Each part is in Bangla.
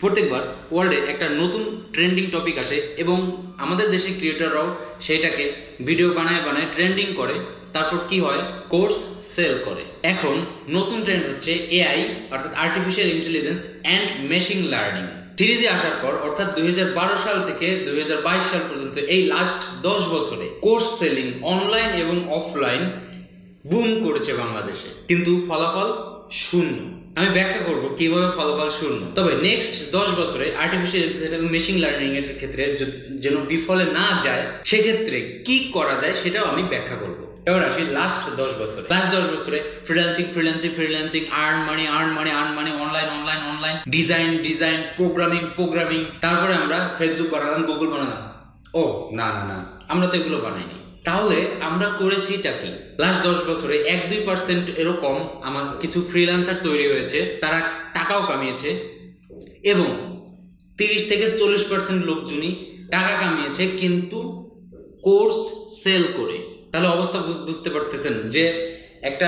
প্রত্যেকবার ওয়ার্ল্ডে একটা নতুন ট্রেন্ডিং টপিক আসে এবং আমাদের দেশের ক্রিয়েটররাও সেইটাকে ভিডিও বানায় বানায় ট্রেন্ডিং করে, তারপর কি হয়, কোর্স সেল করে। এখন নতুন ট্রেন্ড হচ্ছে এআই অর্থাৎ artificial intelligence and machine learning. 3G আসার পর অর্থাৎ 2012 সাল থেকে 2022 সাল পর্যন্ত এই লাস্ট 10 বছরে কোর্স সেলিং অনলাইন এবং অফলাইন বুম করেছে বাংলাদেশে, কিন্তু ফলাফল শূন্য। আমি ব্যাখ্যা করব কিভাবে ফলাফল শূন্য। তবে নেক্সট 10 বছরে আর্টিফিশিয়াল ইন্টেলিজেন্স এবং মেশিন লার্নিং এর ক্ষেত্রে যেন বিফলে না যায়, সেক্ষেত্রে কি করা যায় সেটাও আমি ব্যাখ্যা করব। এবার আসি লাস্ট 10 বছরে freelancing, earn money, online, design, programming, তারপরে আমরা ফেসবুক বানালাম, গুগল বানালাম। ও না, আমরা তো এগুলো বানাইনি। তাহলে আমরা করেছিটা কি? লাস্ট 10 বছরে 1-2% এরও কম আমার কিছু ফ্রিল্যান্সার তৈরি হয়েছে, তারা টাকাও কামিয়েছে, এবং 30-40% লোকজনই টাকা কামিয়েছে কিন্তু কোর্স সেল করে। তাহলে অবস্থা বুঝতে পারতেছেন যে একটা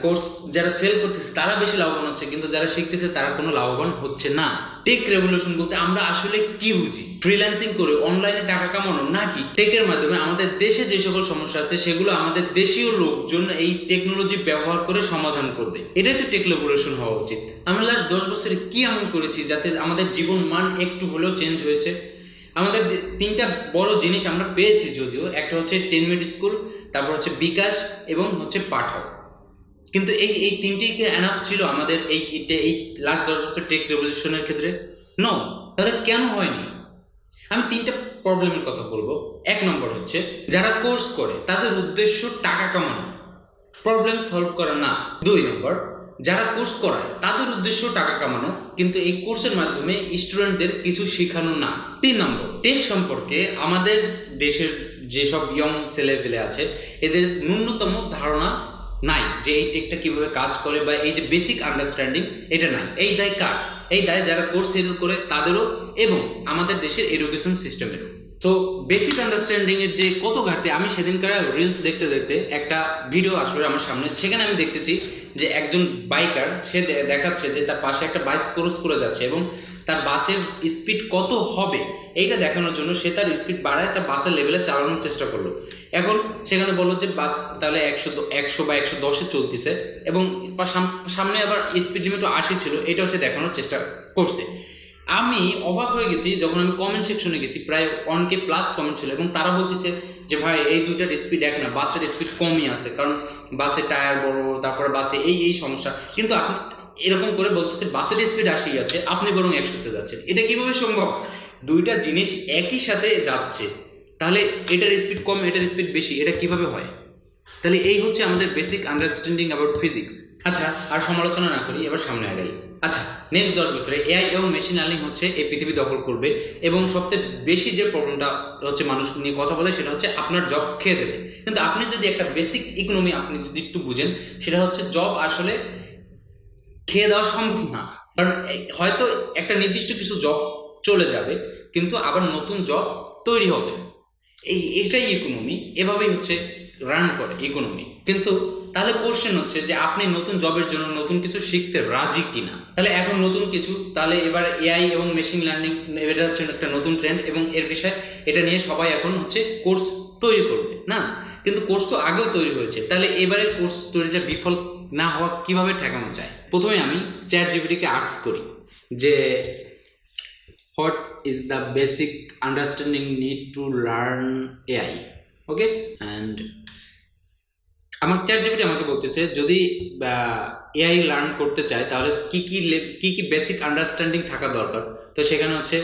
কোর্স যারা সেল করতেছে তারা বেশি লাভবান হচ্ছে, কিন্তু যারা শিখতেছে তারা কোনো লাভবান হচ্ছে না। টেক রেভলিউশন বলতে আমরা আসলে কি বুঝি? ফ্রিল্যান্সিং করে অনলাইনে টাকা কামানো, নাকি টেকের মাধ্যমে আমাদের দেশে যে সকল সমস্যা আছে সেগুলো আমাদের দেশীয় লোকজন এই টেকনোলজি ব্যবহার করে সমাধান করবে? এটাই তো টেক রেভলিউশন হওয়া উচিত। আমরা লাস্ট 10 বছরে কি এমন করেছি যাতে আমাদের জীবন মান একটু হলেও চেঞ্জ হয়েছে? আমাদের যে 3টা বড় জিনিস আমরা পেয়েছি, যদিও একটা হচ্ছে 10 মিনিট স্কুল, তারপর হচ্ছে বিকাশ এবং হচ্ছে পাঠাও। কিন্তু এই 3টেই কি এনাফ ছিল আমাদের এই লাস্ট 10 বছর টেক রেভলিউশনের ক্ষেত্রে? নো। তাহলে কেন হয়নি? আমি 3টা প্রবলেমের কথা বলবো। 1 নম্বর হচ্ছে যারা কোর্স করে তাদের উদ্দেশ্য টাকা কামানো, প্রবলেম সলভ করা না। 2 নম্বর যারা কোর্স করায় তাদের উদ্দেশ্য টাকা কামানো, কিন্তু এই কোর্সের মাধ্যমে স্টুডেন্টদের কিছু শেখানো না। 3 নম্বর টেক সম্পর্কে আমাদের দেশের যেসব ইয়ং ছেলেপেলে আছে এদের ন্যূনতম ধারণা নাই যে এই টেকটা কিভাবে কাজ করে, বা এই যে বেসিক আন্ডারস্ট্যান্ডিং এটা নাই। এই দায় কার? এই দায় যারা কোর্স সেল করে তাদেরও এবং আমাদের দেশের এডুকেশন সিস্টেমেরও। তো বেসিক আন্ডারস্ট্যান্ডিং এর যে কত ঘাটতি, আমি সেদিনকার রিলস দেখতে একটা ভিডিও আসলে আমার সামনে, সেখানে আমি দেখতেছি যে একজন বাইকার সে দেখাচ্ছে যে তার পাশে একটা বাইক ক্রস করে যাচ্ছে এবং তার বাসের স্পিড কত হবে এইটা দেখানোর জন্য সে তার স্পিড বাড়ায় তার বাসের লেভেলে চালানোর চেষ্টা করলো। এখন সেখানে বললো যে বাস তাহলে 100 বা 110-এ চলতেছে এবং সামনে আবার স্পিড লিমিটও 80 ছিল, এটাও সে দেখানোর চেষ্টা করছে। আমি অবাক হয়ে গেছি যখন আমি কমেন্ট সেকশনে গেছি, প্রায় 1K প্লাস কমেন্ট ছিল এবং তারা বলতেছে যে ভাই এই দুইটার স্পিড এক না, বাসের স্পিড কমই আছে, কারণ বাসের টায়ার বড়, তারপরে বাসে এই সমস্যা। কিন্তু আপনি এরকম করে বলছে যে বাসের স্পিড 80 আছে, আপনি বরং 100-তে যাচ্ছেন। এটা কিভাবে সম্ভব? দুইটা জিনিস একই সাথে যাচ্ছে, তাহলে এটার স্পিড কম এটার স্পিড বেশি, এটা কিভাবে হয়? তাহলে এই হচ্ছে আমাদের বেসিক আন্ডারস্ট্যান্ডিং অ্যাবাউট ফিজিক্স। আচ্ছা, আর সমালোচনা না করি, এবার সামনে আগাই। আচ্ছা, নেক্সট 10 বছরে এআই এবং মেশিন লার্নিং হচ্ছে এই পৃথিবী দখল করবে, এবং সবচেয়ে বেশি যে প্রবলেমটা হচ্ছে মানুষ নিয়ে কথা বলে সেটা হচ্ছে আপনার জব খেয়ে দেবে। কিন্তু আপনি যদি একটা বেসিক ইকোনমি আপনি যদি একটু বুঝেন, সেটা হচ্ছে জব আসলে খেয়ে দেওয়া সম্ভব না। কারণ হয়তো একটা নির্দিষ্ট কিছু জব চলে যাবে, কিন্তু আবার নতুন জব তৈরি হবে। এটাই ইকোনমি, এভাবেই হচ্ছে রান করে ইকোনমি। কিন্তু তাহলে কোশ্চেন হচ্ছে যে আপনি নতুন জবের জন্য নতুন কিছু শিখতে রাজি কিনা। তাহলে এখন নতুন কিছু, তাহলে এবার এআই এবং মেশিন লার্নিং এটা হচ্ছে একটা নতুন ট্রেন্ড এবং এর বিষয়ে এটা নিয়ে সবাই এখন হচ্ছে কোর্স তৈরি করবে না, কিন্তু কোর্স তো আগেও তৈরি হয়েছে। তাহলে এবারে কোর্স তৈরিটা বিফল না হওয়া কিভাবে ঠেকানো যায়? প্রথমে আমি চ্যাটজিপিটিকে আস্ক করি যে what is the basic understanding need to learn AI, okay? And আমার চ্যাটজিপিটি আমাকে বলতেছে যদি এআই লার্ন করতে চায় তাহলে কি বেসিক আন্ডারস্ট্যান্ডিং থাকা দরকার। তো সেখানে হচ্ছে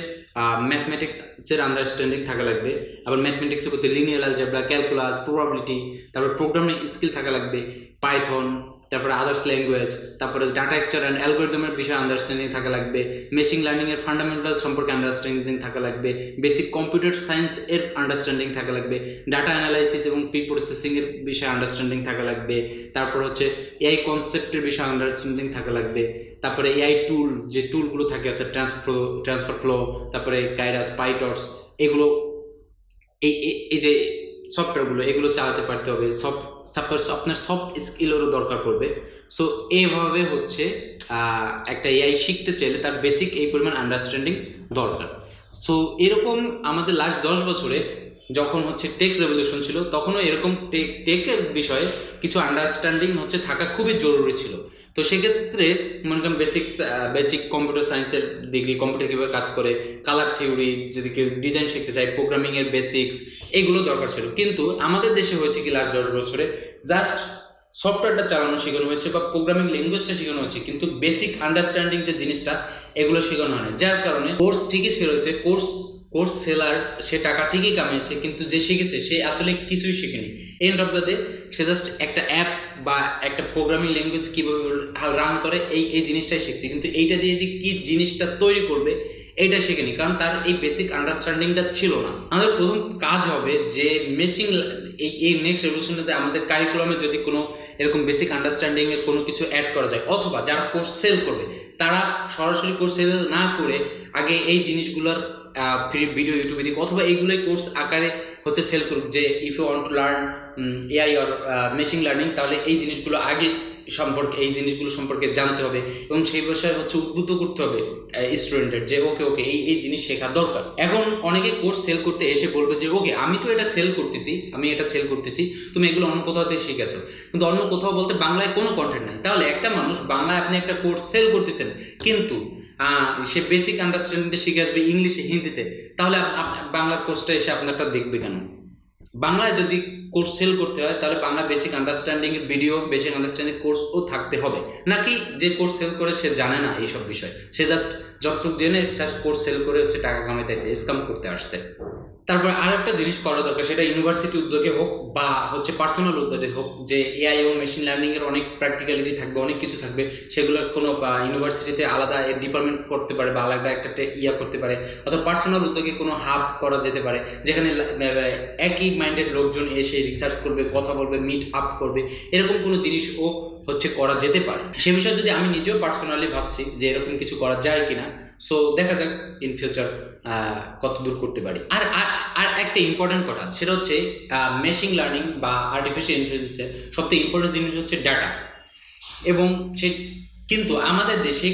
ম্যাথমেটিক্সের আন্ডারস্ট্যান্ডিং থাকা লাগবে, আবার ম্যাথমেটিক্সে করতে লিনিয়ার অলজেব্রা, ক্যালকুলাস, প্রবাবিলিটি, তারপর প্রোগ্রামিং স্কিল থাকা লাগবে, পাইথন, তারপরে আদার্স ল্যাঙ্গুয়েজ, তারপরে ডাটা স্ট্রাকচার অ্যান্ড অ্যালগরিদমের বিষয়ে আন্ডারস্ট্যান্ডিং থাকা লাগবে, মেশিন লার্নিংয়ের ফান্ডামেন্টালস সম্পর্কে আন্ডারস্ট্যান্ডিং থাকা লাগবে, বেসিক কম্পিউটার সায়েন্স এর আন্ডারস্ট্যান্ডিং থাকা লাগবে, ডাটা অ্যানালাইসিস এবং প্রি প্রসেসিংয়ের বিষয়ে আন্ডারস্ট্যান্ডিং থাকা লাগবে, তারপর হচ্ছে এআই কনসেপ্টের বিষয়ে আন্ডারস্ট্যান্ডিং থাকা লাগবে, তারপরে এআই টুল যে টুলগুলো থাকে আছে ট্রান্সফার ফ্লো, তারপরে কাইরাস, পাইটর্স, এগুলো এই যে সফটওয়্যারগুলো এগুলো চালাতে পারতে হবে। তারপর আপনার সফট স্কিলেরও দরকার পড়বে। সো এইভাবে হচ্ছে একটা এআই শিখতে চাইলে তার বেসিক এই পরিমাণ আন্ডারস্ট্যান্ডিং দরকার। সো এরকম আমাদের লাস্ট 10 বছরে যখন হচ্ছে টেক রেভলিউশন ছিল, তখনও এরকম টেকের বিষয়ে কিছু আন্ডারস্ট্যান্ডিং হচ্ছে থাকা খুবই জরুরি ছিল। তো সেক্ষেত্রে মনে করেন বেসিক কম্পিউটার সায়েন্সের ডিগ্রি, কম্পিউটার কীভাবে কাজ করে, কালার থিওরি, যদি কেউ ডিজাইন শিখতে চায়, প্রোগ্রামিংয়ের বেসিক্স, এগুলো দরকার ছিল। কিন্তু আমাদের দেশে হয়েছে কি লাস্ট 10 বছরে জাস্ট সফটওয়্যারটা চালানো শেখানো হয়েছে বা প্রোগ্রামিং ল্যাঙ্গুয়েজটা শেখানো হয়েছে, কিন্তু বেসিক আন্ডারস্ট্যান্ডিং যে জিনিসটা এগুলো শেখানো হয় না। যার কারণে কোর্স ঠিকই শেখাচ্ছে, কোর্স সেলার সে টাকা ঠিকই কামিয়েছে, কিন্তু যে শিখেছে সে আসলে কিছুই শিখেনি। এন্ড অফ দ্য ডে সে জাস্ট একটা অ্যাপ বা একটা প্রোগ্রামিং ল্যাঙ্গুয়েজ কীভাবে রান করে এই জিনিসটাই শিখছে, কিন্তু এইটা দিয়ে যে কী জিনিসটা তৈরি করবে এইটা শেখেনি, কারণ তার এই বেসিক আন্ডারস্ট্যান্ডিংটা ছিল না। আমাদের প্রথম কাজ হবে যে মেশিন এই নেক্সট রেভলিউশনটাতে আমাদের কারিকুলামে যদি কোনো এরকম বেসিক আন্ডারস্ট্যান্ডিংয়ের কোনো কিছু অ্যাড করা যায়, অথবা যারা কোর্স সেল করবে তারা সরাসরি কোর্স সেল না করে আগে এই জিনিসগুলোর ফ্রি ভিডিও ইউটিউবে দিক, অথবা এইগুলোই কোর্স আকারে হচ্ছে সেল করুক, যে if you want to learn AI or machine learning, তাহলে এই জিনিসগুলো আগে এই জিনিসগুলো সম্পর্কে জানতে হবে এবং সেই বিষয়ে হচ্ছে উদ্বুদ্ধ করতে হবে স্টুডেন্টের, যে ওকে এই জিনিস শেখা দরকার। এখন অনেকে কোর্স সেল করতে এসে বলবে যে ওকে আমি তো এটা সেল করতেছি, তুমি এগুলো অন্য কোথাও থেকে শিখেছো, কিন্তু অন্য কোথাও বলতে বাংলায় কোনো কন্টেন্ট নাই। তাহলে একটা মানুষ বাংলায় আপনি একটা কোর্স সেল করতেছেন, কিন্তু সে বেসিক আন্ডারস্ট্যান্ডিংটা শিখে আসবে ইংলিশে, হিন্দিতে, তাহলে বাংলার কোর্সটা এসে আপনারটা দেখবে কেন? বাংলায় যদি কোর্স সেল করতে হয় তাহলে বাংলা বেসিক আন্ডারস্ট্যান্ডিংয়ের ভিডিও, বেসিক আন্ডারস্ট্যান্ডিং কোর্সও থাকতে হবে, নাকি যে কোর্স সেল করে সে জানে না এইসব বিষয়, সে জাস্ট যতটুকু জেনে জাস্ট কোর্স সেল করে হচ্ছে টাকা কামাইতে আসছে, স্ক্যাম করতে আসছে। তারপরে আর একটা জিনিস করা দরকার, সেটা ইউনিভার্সিটি উদ্যোগে হোক বা হচ্ছে পার্সোনাল উদ্যোগে হোক, যে এআই এবং মেশিন লার্নিংয়ের অনেক প্র্যাকটিক্যালিটি থাকবে, অনেক কিছু থাকবে, সেগুলোর কোনো ইউনিভার্সিটিতে আলাদা ডিপার্টমেন্ট করতে পারে বা আলাদা একটা করতে পারে, অথবা পার্সোনাল উদ্যোগে কোনো হাব করা যেতে পারে, যেখানে একই মাইন্ডেড লোকজন এসে রিসার্চ করবে, কথা বলবে, মিট আপ করবে, এরকম কোনো জিনিসও হচ্ছে করা যেতে পারে। সে বিষয়ে যদি আমি নিজেও পার্সোনালি ভাবছি যে এরকম কিছু করা যায় কিনা, সো দেখা যাক ইন ফিউচার কত দূর করতে পারি। আর একটা ইম্পর্টেন্ট কথা, সেটা হচ্ছে মেশিন লার্নিং বা আর্টিফিশিয়াল ইন্টেলিজেন্সের সবথেকে ইম্পর্টেন্ট জিনিস হচ্ছে ডাটা। এবং কিন্তু আমাদের দেশে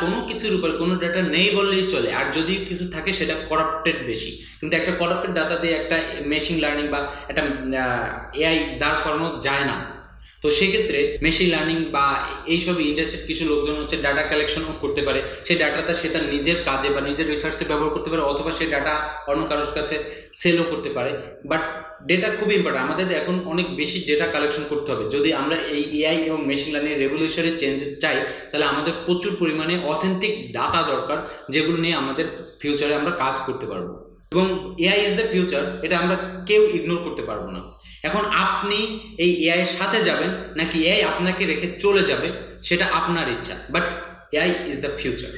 কোনো কিছুর উপর কোনো ডাটা নেই বললেই চলে, আর যদি কিছু থাকে সেটা করাপ্টেড বেশি। কিন্তু একটা করাপ্টেড ডাটা দিয়ে একটা মেশিন লার্নিং বা একটা এআই দাঁড় করানো যায় না। তো সেক্ষেত্রে মেশিন লার্নিং বা এইসব ইন্ডাস্ট্রির কিছু লোকজন হচ্ছে ডাটা কালেকশনও করতে পারে, সেই ডাটাটা সে তার নিজের কাজে বা নিজের রিসার্চে ব্যবহার করতে পারে, অথবা সেই ডাটা অন্য কারোর কাছে সেলও করতে পারে। বাট ডেটা খুবই ইম্পর্টেন্ট, আমাদের এখন অনেক বেশি ডেটা কালেকশন করতে হবে। যদি আমরা এই এআই এবং মেশিন লার্নিং রেভলিউশনারি চেঞ্জেস চাই, তাহলে আমাদের প্রচুর পরিমাণে অথেন্টিক ডাটা দরকার, যেগুলো নিয়ে আমাদের ফিউচারে আমরা কাজ করতে পারবো। এবং এআই ইজ দ্য ফিউচার, এটা আমরা কেউ ইগনোর করতে পারবো না। এখন আপনি এই এআই এর সাথে যাবেন নাকি এআই আপনাকে রেখে চলে যাবে, সেটা আপনার ইচ্ছা, but AI is the future.